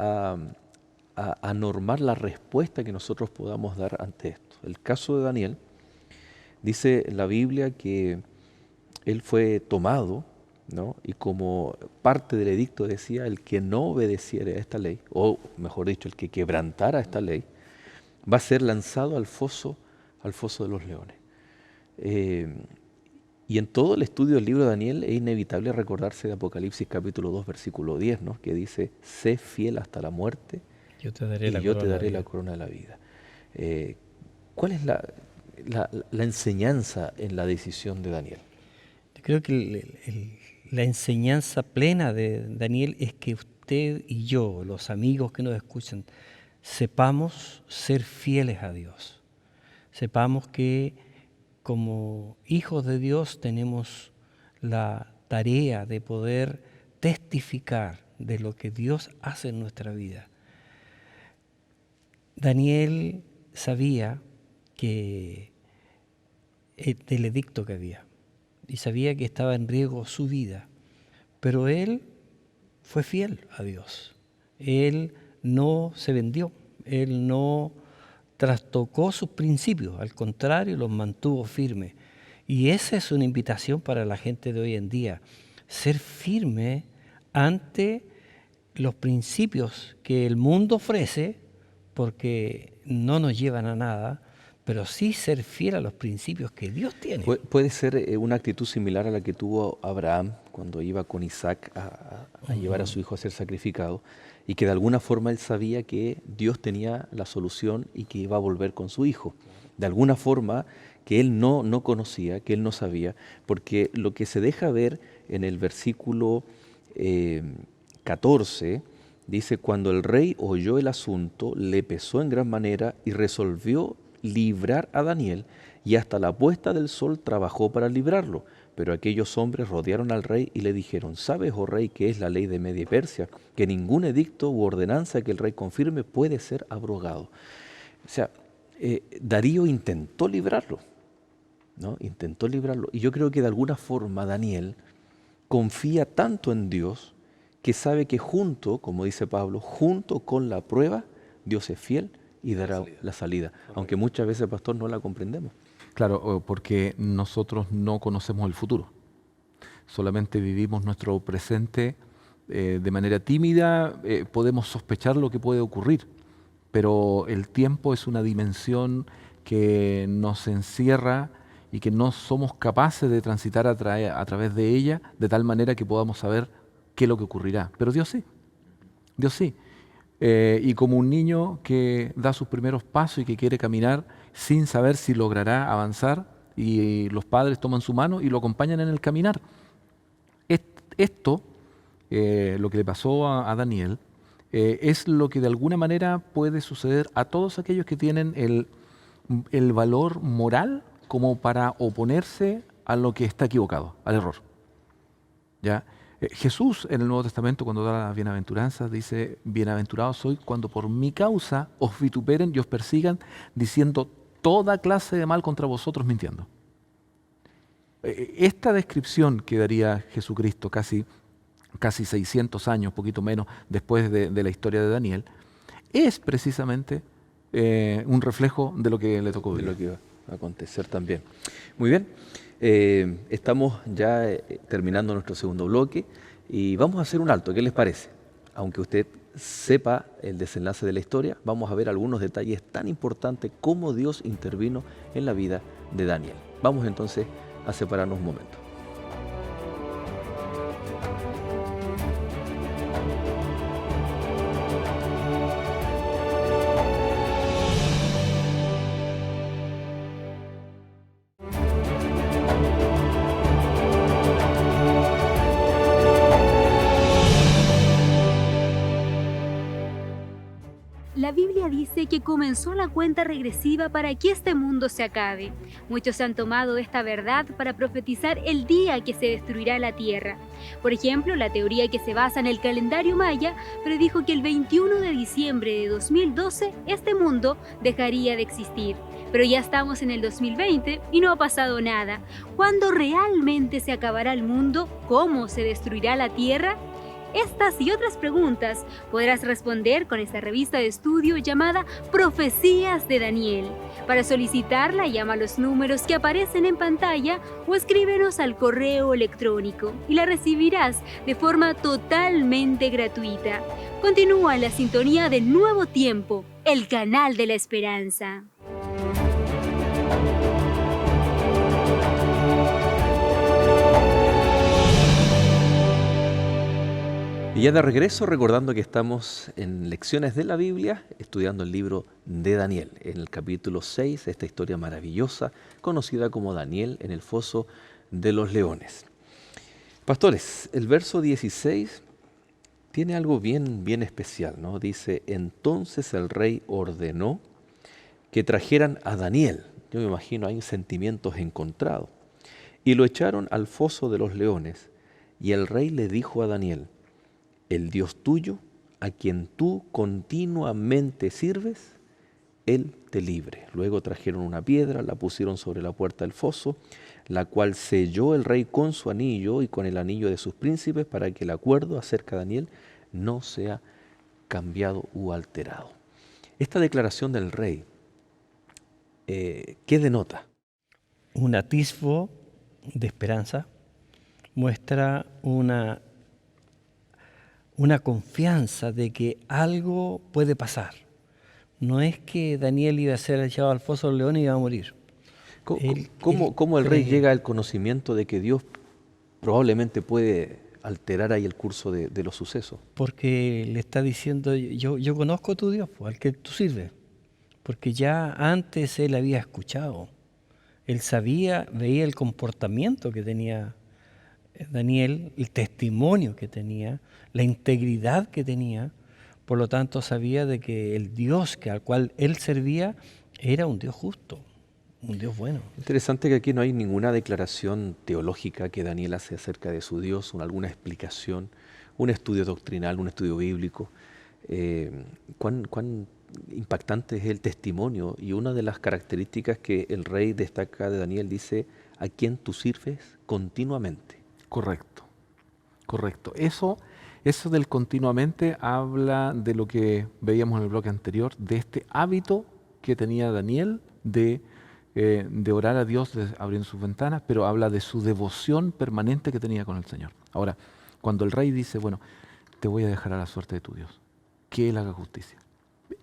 a normar la respuesta que nosotros podamos dar ante esto? El caso de Daniel, dice la Biblia que él fue tomado, ¿no? Y como parte del edicto decía, el que no obedeciera a esta ley, o mejor dicho, el que quebrantara esta ley, va a ser lanzado al foso de los leones. Y en todo el estudio del libro de Daniel es inevitable recordarse de Apocalipsis capítulo 2, versículo 10, ¿no? Que dice, sé fiel hasta la muerte Yo te daré, la corona de la vida. ¿Cuál es la enseñanza en la decisión de Daniel? Yo creo que la enseñanza plena de Daniel es que usted y yo, los amigos que nos escuchan, sepamos ser fieles a Dios. Sepamos que como hijos de Dios tenemos la tarea de poder testificar de lo que Dios hace en nuestra vida. Daniel sabía que del edicto que había y sabía que estaba en riesgo su vida, pero él fue fiel a Dios. Él no se vendió, él no trastocó sus principios, al contrario, los mantuvo firmes. Y esa es una invitación para la gente de hoy en día, ser firme ante los principios que el mundo ofrece, porque no nos llevan a nada, pero sí ser fiel a los principios que Dios tiene. Puede ser una actitud similar a la que tuvo Abraham cuando iba con Isaac a llevar a su hijo a ser sacrificado, y que de alguna forma él sabía que Dios tenía la solución y que iba a volver con su hijo. De alguna forma que él no conocía, que él no sabía, porque lo que se deja ver en el versículo 14, dice, cuando el rey oyó el asunto, le pesó en gran manera y resolvió librar a Daniel, y hasta la puesta del sol trabajó para librarlo. Pero aquellos hombres rodearon al rey y le dijeron, ¿sabes, oh rey, que es la ley de Media y Persia? Que ningún edicto u ordenanza que el rey confirme puede ser abrogado. O sea, Darío intentó librarlo, ¿no? Intentó librarlo. Y yo creo que de alguna forma Daniel confía tanto en Dios que sabe que junto, como dice Pablo, junto con la prueba, Dios es fiel y dará la salida. Aunque muchas veces, pastor, no la comprendemos. Claro, porque nosotros no conocemos el futuro. solamente vivimos nuestro presente de manera tímida, podemos sospechar lo que puede ocurrir, pero el tiempo es una dimensión que nos encierra y que no somos capaces de transitar a través de ella de tal manera que podamos saber qué es lo que ocurrirá. Pero Dios sí, Dios sí. Y como un niño que da sus primeros pasos y que quiere caminar sin saber si logrará avanzar, y los padres toman su mano y lo acompañan en el caminar. Esto, lo que le pasó a Daniel, es lo que de alguna manera puede suceder a todos aquellos que tienen el valor moral como para oponerse a lo que está equivocado, al error. ¿Ya? Jesús en el Nuevo Testamento, cuando da las bienaventuranzas, dice: bienaventurado soy cuando por mi causa os vituperen y os persigan, diciendo toda clase de mal contra vosotros, mintiendo. Esta descripción que daría Jesucristo casi 600 años, poquito menos, después de la historia de Daniel, es precisamente un reflejo de lo que le tocó De vivir. lo que iba a acontecer también. Muy bien, estamos ya terminando nuestro segundo bloque y vamos a hacer un alto. ¿Qué les parece? Aunque usted sepa el desenlace de la historia, vamos a ver algunos detalles tan importantes como Dios intervino en la vida de Daniel. Vamos entonces a separarnos un momento. La Biblia dice que comenzó la cuenta regresiva para que este mundo se acabe. Muchos han tomado esta verdad para profetizar el día que se destruirá la tierra. Por ejemplo, la teoría que se basa en el calendario maya predijo que el 21 de diciembre de 2012 este mundo dejaría de existir. Pero ya estamos en el 2020 y no ha pasado nada. ¿Cuándo realmente se acabará el mundo? ¿Cómo se destruirá la tierra? Estas y otras preguntas podrás responder con esta revista de estudio llamada Profecías de Daniel. Para solicitarla, llama a los números que aparecen en pantalla o escríbenos al correo electrónico y la recibirás de forma totalmente gratuita. Continúa en la sintonía de Nuevo Tiempo, el canal de la esperanza. Y ya de regreso, recordando que estamos en Lecciones de la Biblia, estudiando el libro de Daniel, en el capítulo 6, esta historia maravillosa, conocida como Daniel en el foso de los leones. Pastores, el verso 16 tiene algo bien especial, ¿no? Dice: entonces el rey ordenó que trajeran a Daniel. Yo me imagino, hay sentimientos encontrados. Y lo echaron al foso de los leones. Y el rey le dijo a Daniel: el Dios tuyo, a quien tú continuamente sirves, Él te libre. Luego trajeron una piedra, la pusieron sobre la puerta del foso, la cual selló el rey con su anillo y con el anillo de sus príncipes, para que el acuerdo acerca de Daniel no sea cambiado u alterado. Esta declaración del rey, ¿qué denota? Un atisbo de esperanza, muestra una confianza de que algo puede pasar. No es que Daniel iba a ser echado al foso del león y iba a morir. ¿Cómo el rey llega al conocimiento de que Dios probablemente puede alterar ahí el curso de los sucesos? Porque le está diciendo: yo conozco a tu Dios, al que tú sirves. Porque ya antes él había escuchado. Él sabía, veía el comportamiento que tenía Daniel, el testimonio que tenía, la integridad que tenía. Por lo tanto, sabía de que el Dios al cual él servía era un Dios justo, un Dios bueno. Interesante que aquí no hay ninguna declaración teológica que Daniel hace acerca de su Dios, alguna explicación, un estudio doctrinal, un estudio bíblico. Cuán impactante es el testimonio, y una de las características que el rey destaca de Daniel, dice: a quien tú sirves continuamente. Correcto, correcto. Eso del continuamente habla de lo que veíamos en el bloque anterior, de este hábito que tenía Daniel de de orar a Dios abriendo sus ventanas, pero habla de su devoción permanente que tenía con el Señor. Ahora, cuando el rey dice, bueno, te voy a dejar a la suerte de tu Dios, que Él haga justicia.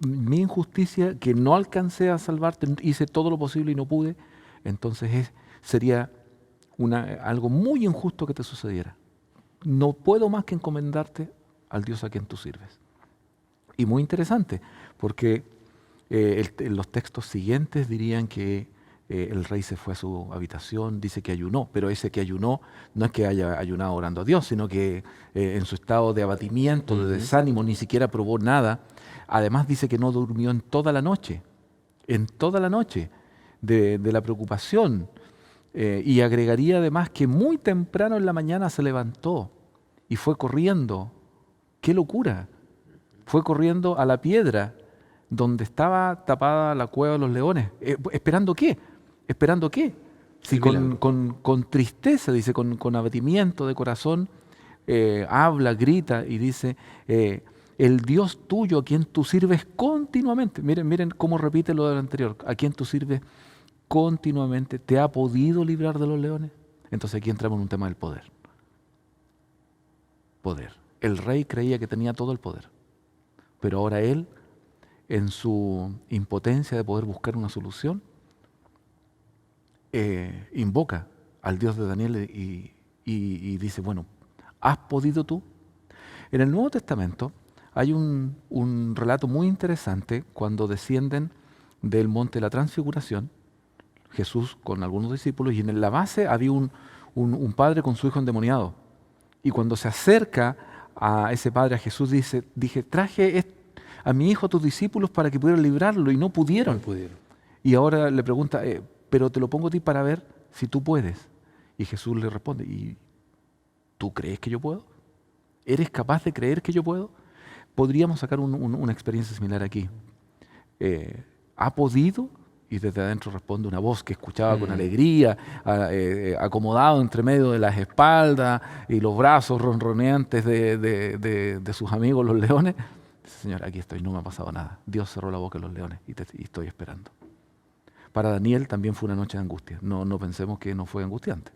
Mi injusticia, que no alcancé a salvarte, hice todo lo posible y no pude, entonces sería algo muy injusto que te sucediera. No puedo más que encomendarte al Dios a quien tú sirves. Y muy interesante, porque los textos siguientes dirían que el rey se fue a su habitación, dice que ayunó, pero ese que ayunó no es que haya ayunado orando a Dios, sino que en su estado de abatimiento, de desánimo, ni siquiera probó nada. Además dice que no durmió en toda la noche de la preocupación. Y agregaría además que muy temprano en la mañana se levantó y fue corriendo. ¡Qué locura! Fue corriendo a la piedra donde estaba tapada la cueva de los leones. ¿Esperando qué? ¿Esperando qué? Sí, con tristeza, dice, con abatimiento de corazón, habla, grita y dice, el Dios tuyo a quien tú sirves continuamente. Miren cómo repite lo del anterior. A quien tú sirves continuamente, ¿te ha podido librar de los leones? Entonces aquí entramos en un tema del poder. Poder. El rey creía que tenía todo el poder, pero ahora él, en su impotencia de poder buscar una solución, invoca al Dios de Daniel y dice, bueno, ¿has podido tú? En el Nuevo Testamento hay un relato muy interesante cuando descienden del monte de la Transfiguración, Jesús con algunos discípulos, y en la base había un padre con su hijo endemoniado. Y cuando se acerca a ese padre, a Jesús, dije, traje a mi hijo a tus discípulos para que pudieran librarlo, y no pudieron. Y ahora le pregunta, pero te lo pongo a ti para ver si tú puedes. Y Jesús le responde, ¿y tú crees que yo puedo? ¿Eres capaz de creer que yo puedo? Podríamos sacar una experiencia similar aquí. ¿Ha podido? Y desde adentro responde una voz que escuchaba con alegría, acomodado entre medio de las espaldas y los brazos ronroneantes de sus amigos los leones. Dice, Señor, aquí estoy, no me ha pasado nada. Dios cerró la boca de los leones y estoy esperando. Para Daniel también fue una noche de angustia. No pensemos que no fue angustiante.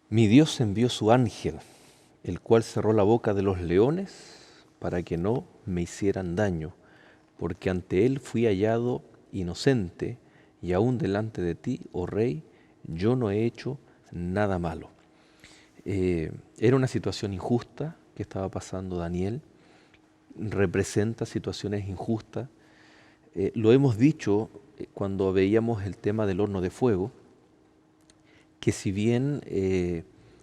Mi Dios envió su ángel, el cual cerró la boca de los leones para que no me hicieran daño, porque ante él fui hallado inocente, y aún delante de ti, oh rey, yo no he hecho nada malo. Era una situación injusta que estaba pasando Daniel, representa situaciones injustas. Lo hemos dicho cuando veíamos el tema del horno de fuego, que si bien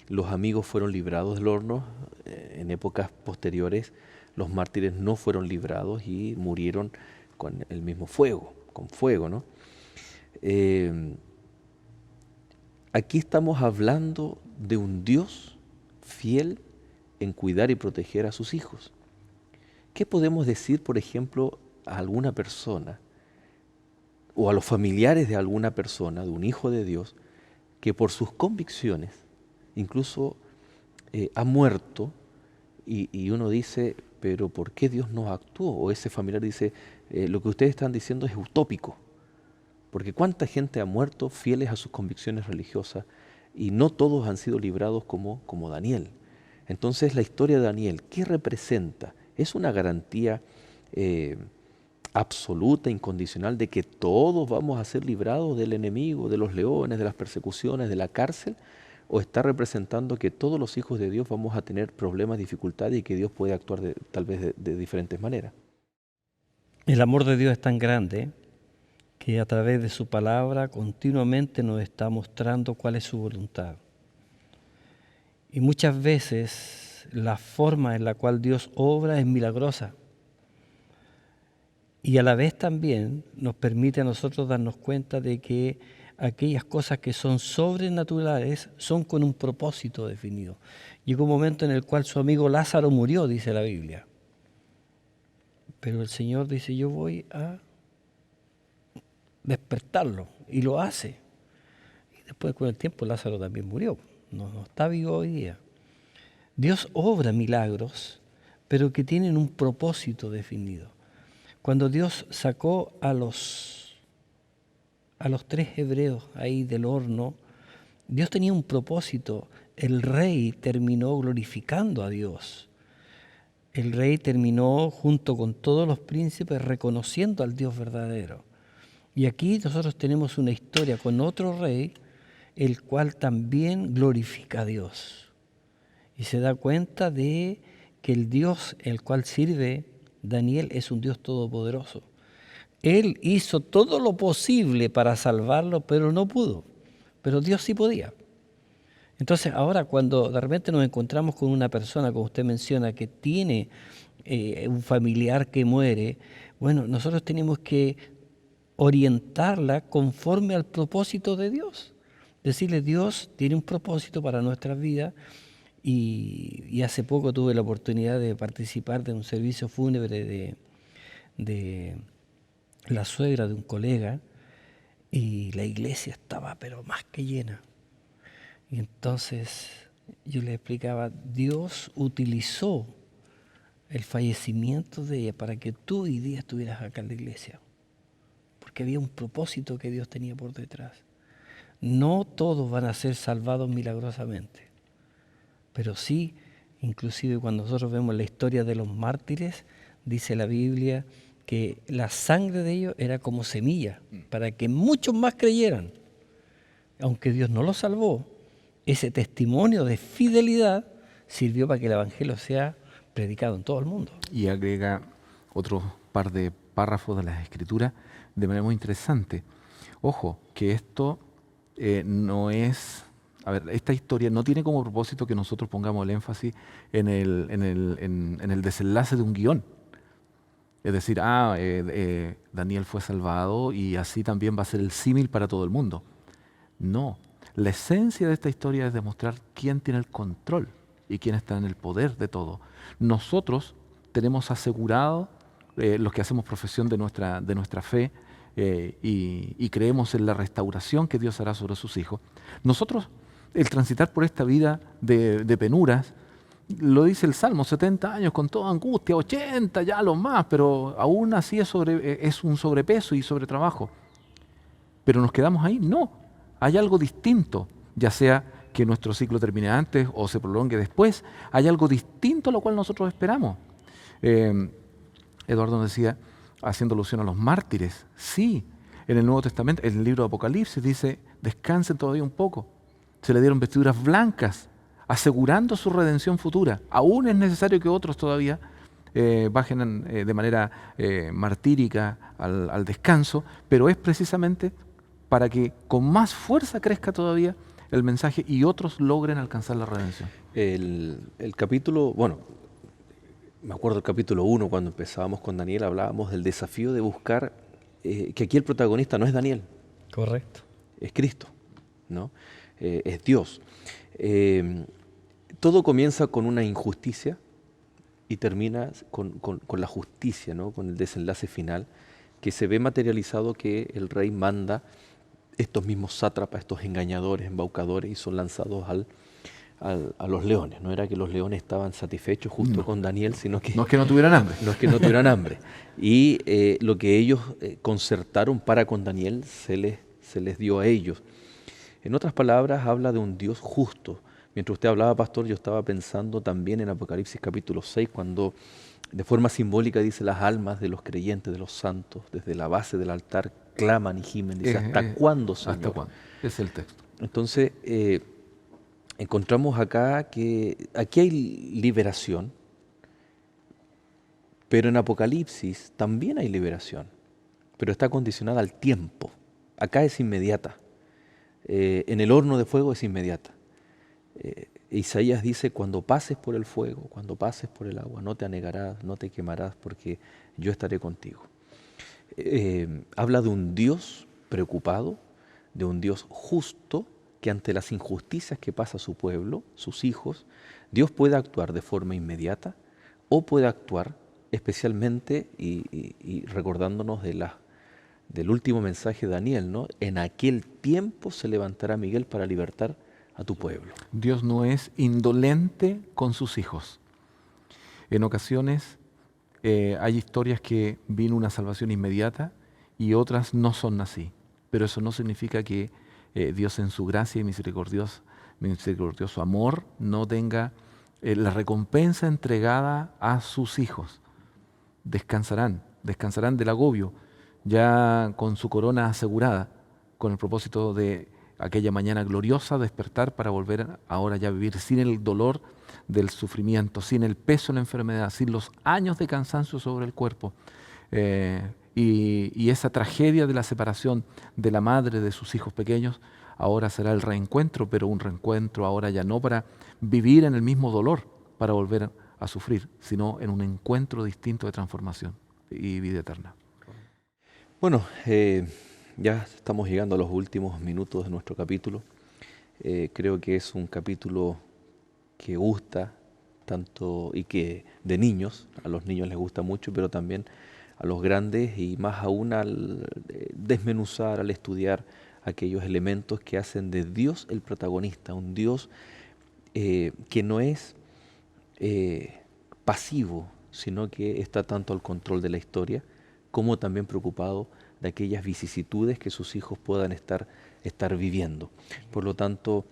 los amigos fueron librados del horno, en épocas posteriores los mártires no fueron librados y murieron con el mismo fuego, con fuego, ¿no? Aquí estamos hablando de un Dios fiel en cuidar y proteger a sus hijos. ¿Qué podemos decir, por ejemplo, a alguna persona o a los familiares de alguna persona, de un hijo de Dios, que por sus convicciones incluso ha muerto y uno dice, pero ¿por qué Dios no actuó? O ese familiar dice, lo que ustedes están diciendo es utópico, porque ¿cuánta gente ha muerto fieles a sus convicciones religiosas y no todos han sido librados como Daniel? Entonces la historia de Daniel, ¿qué representa? Es una garantía absoluta, incondicional, de que todos vamos a ser librados del enemigo, de los leones, de las persecuciones, de la cárcel, o está representando que todos los hijos de Dios vamos a tener problemas, dificultades y que Dios puede actuar tal vez de diferentes maneras. El amor de Dios es tan grande que a través de su palabra continuamente nos está mostrando cuál es su voluntad. Y muchas veces la forma en la cual Dios obra es milagrosa. Y a la vez también nos permite a nosotros darnos cuenta de que aquellas cosas que son sobrenaturales son con un propósito definido. Llegó un momento en el cual su amigo Lázaro murió, dice la Biblia. Pero el Señor dice, yo voy a despertarlo, y lo hace. Y después con el tiempo Lázaro también murió, no está vivo hoy día. Dios obra milagros, pero que tienen un propósito definido. Cuando Dios sacó a los a los 3 hebreos ahí del horno, Dios tenía un propósito. El rey terminó glorificando a Dios. El rey terminó junto con todos los príncipes reconociendo al Dios verdadero. Y aquí nosotros tenemos una historia con otro rey, el cual también glorifica a Dios. Y se da cuenta de que el Dios el cual sirve Daniel es un Dios todopoderoso. Él hizo todo lo posible para salvarlo, pero no pudo. Pero Dios sí podía. Entonces ahora cuando de repente nos encontramos con una persona, como usted menciona, que tiene un familiar que muere, bueno, nosotros tenemos que orientarla conforme al propósito de Dios. Decirle, Dios tiene un propósito para nuestras vidas y hace poco tuve la oportunidad de participar de un servicio fúnebre de la suegra de un colega y la iglesia estaba pero más que llena. Y entonces yo le explicaba, Dios utilizó el fallecimiento de ella para que tú hoy día estuvieras acá en la iglesia. Porque había un propósito que Dios tenía por detrás. No todos van a ser salvados milagrosamente, pero sí, inclusive cuando nosotros vemos la historia de los mártires, dice la Biblia que la sangre de ellos era como semilla, para que muchos más creyeran. Aunque Dios no los salvó, ese testimonio de fidelidad sirvió para que el Evangelio sea predicado en todo el mundo. Y agrega otro par de párrafos de las Escrituras de manera muy interesante. Ojo, que esto no es... A ver, esta historia no tiene como propósito que nosotros pongamos el énfasis en el desenlace de un guión. Es decir, Daniel fue salvado y así también va a ser el símil para todo el mundo. No, la esencia de esta historia es demostrar quién tiene el control y quién está en el poder de todo. Nosotros tenemos asegurado, los que hacemos profesión de nuestra fe y creemos en la restauración que Dios hará sobre sus hijos. Nosotros, el transitar por esta vida de penuras, lo dice el Salmo, 70 años con toda angustia, 80 ya lo más, pero aún así es un sobrepeso y sobretrabajo. Pero nos quedamos ahí, no. Hay algo distinto, ya sea que nuestro ciclo termine antes o se prolongue después, hay algo distinto a lo cual nosotros esperamos. Eduardo nos decía, haciendo alusión a los mártires, sí, en el Nuevo Testamento, en el libro de Apocalipsis dice, descansen todavía un poco, se le dieron vestiduras blancas, asegurando su redención futura. Aún es necesario que otros todavía bajen de manera martírica al descanso, pero es precisamente para que con más fuerza crezca todavía el mensaje y otros logren alcanzar la redención. El capítulo, bueno, me acuerdo del capítulo 1 cuando empezábamos con Daniel, hablábamos del desafío de buscar que aquí el protagonista no es Daniel. Correcto. Es Cristo, ¿no? Es Dios. Todo comienza con una injusticia y termina con la justicia, ¿no? Con el desenlace final, que se ve materializado que el rey manda estos mismos sátrapas, estos engañadores, embaucadores, y son lanzados a los leones. No era que los leones estaban satisfechos justo con Daniel, sino que... No es que no tuvieran hambre. No es que no tuvieran hambre. Y lo que ellos concertaron para con Daniel se les dio a ellos. En otras palabras, habla de un Dios justo. Mientras usted hablaba, pastor, yo estaba pensando también en Apocalipsis capítulo 6, cuando de forma simbólica dice las almas de los creyentes, de los santos, desde la base del altar claman y gimen. Dice, ¿hasta cuándo, Señor? ¿Hasta cuándo? Es el texto. Entonces, encontramos acá que aquí hay liberación, pero en Apocalipsis también hay liberación, pero está condicionada al tiempo. Acá es inmediata. En el horno de fuego es inmediata. Isaías dice, cuando pases por el fuego, cuando pases por el agua, no te anegarás, no te quemarás, porque yo estaré contigo. Habla de un Dios preocupado, de un Dios justo, que ante las injusticias que pasa su pueblo, sus hijos, Dios puede actuar de forma inmediata o puede actuar especialmente, y recordándonos del último mensaje de Daniel, ¿no? En aquel tiempo se levantará Miguel para libertar a tu pueblo. Dios no es indolente con sus hijos. En ocasiones hay historias que vino una salvación inmediata y otras no son así. pero eso no significa que Dios en su gracia y misericordioso amor no tenga la recompensa entregada a sus hijos. Descansarán del agobio, ya con su corona asegurada, con el propósito de aquella mañana gloriosa despertar para volver ahora ya a vivir sin el dolor del sufrimiento, sin el peso de la enfermedad, sin los años de cansancio sobre el cuerpo. Y esa tragedia de la separación de la madre de sus hijos pequeños, ahora será el reencuentro, pero un reencuentro ahora ya no para vivir en el mismo dolor, para volver a sufrir, sino en un encuentro distinto de transformación y vida eterna. Bueno, ya estamos llegando a los últimos minutos de nuestro capítulo. Creo que es un capítulo que gusta tanto y que de niños, a los niños les gusta mucho, pero también a los grandes y más aún al desmenuzar, al estudiar aquellos elementos que hacen de Dios el protagonista, un Dios que no es pasivo, sino que está tanto al control de la historia como también preocupado de aquellas vicisitudes que sus hijos puedan estar viviendo. Por lo tanto,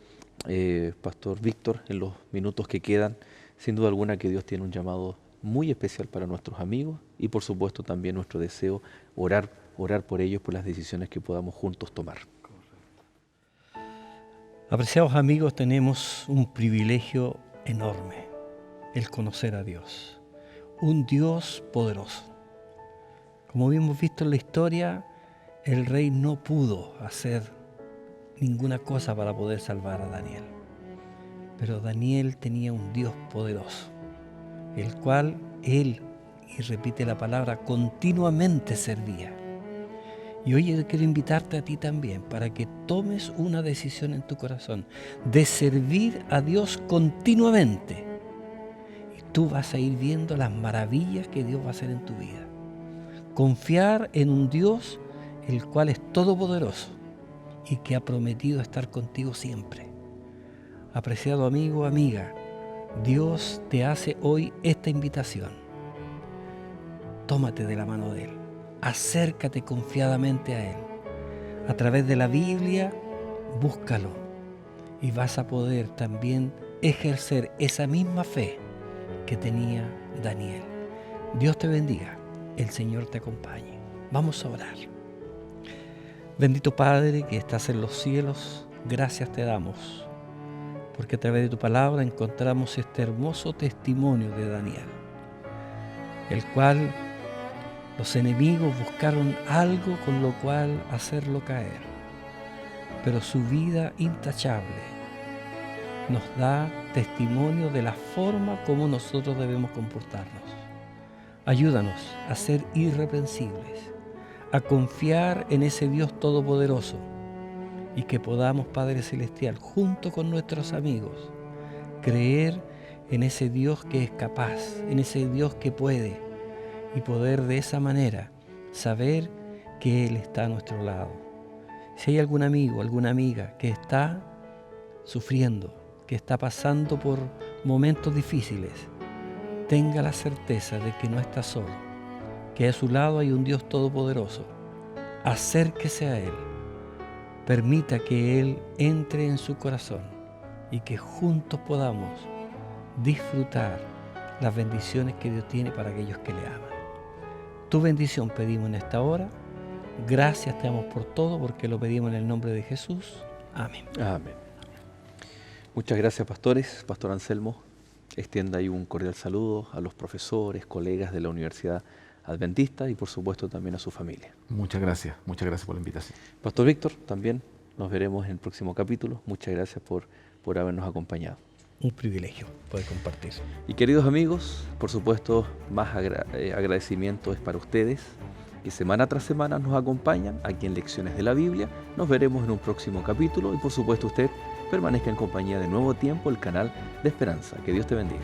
Pastor Víctor, en los minutos que quedan, sin duda alguna que Dios tiene un llamado muy especial para nuestros amigos y por supuesto también nuestro deseo orar por ellos, por las decisiones que podamos juntos tomar. Apreciados amigos, tenemos un privilegio enorme, el conocer a Dios, un Dios poderoso. Como hemos visto en la historia, el rey no pudo hacer ninguna cosa para poder salvar a Daniel. Pero Daniel tenía un Dios poderoso, el cual él, y repite la palabra, continuamente servía. Y hoy yo quiero invitarte a ti también para que tomes una decisión en tu corazón de servir a Dios continuamente. Y tú vas a ir viendo las maravillas que Dios va a hacer en tu vida. Confiar en un Dios el cual es todopoderoso y que ha prometido estar contigo siempre. Apreciado amigo, amiga, Dios te hace hoy esta invitación. Tómate de la mano de Él, acércate confiadamente a Él. A través de la Biblia, búscalo y vas a poder también ejercer esa misma fe que tenía Daniel. Dios te bendiga, el Señor te acompañe. Vamos a orar. Bendito Padre que estás en los cielos, gracias te damos, porque a través de tu palabra encontramos este hermoso testimonio de Daniel, el cual los enemigos buscaron algo con lo cual hacerlo caer, pero su vida intachable nos da testimonio de la forma como nosotros debemos comportarnos. Ayúdanos a ser irreprensibles, a confiar en ese Dios todopoderoso y que podamos, Padre Celestial, junto con nuestros amigos, creer en ese Dios que es capaz, en ese Dios que puede, y poder de esa manera saber que Él está a nuestro lado. Si hay algún amigo, alguna amiga que está sufriendo, que está pasando por momentos difíciles, tenga la certeza de que no está solo, que a su lado hay un Dios todopoderoso. Acérquese a Él, permita que Él entre en su corazón y que juntos podamos disfrutar las bendiciones que Dios tiene para aquellos que le aman. Tu bendición pedimos en esta hora. Gracias te damos por todo, porque lo pedimos en el nombre de Jesús. Amén. Amén. Muchas gracias, pastores. Pastor Anselmo, extienda ahí un cordial saludo a los profesores, colegas de la Universidad Adventista y por supuesto también a su familia. Muchas gracias por la invitación. Pastor Víctor, también nos veremos en el próximo capítulo. Muchas gracias por habernos acompañado. Un privilegio poder compartir. Y queridos amigos, por supuesto, más agradecimiento es para ustedes, que semana tras semana nos acompañan aquí en Lecciones de la Biblia. Nos veremos en un próximo capítulo y por supuesto usted permanezca en compañía de Nuevo Tiempo, el canal de Esperanza. Que Dios te bendiga.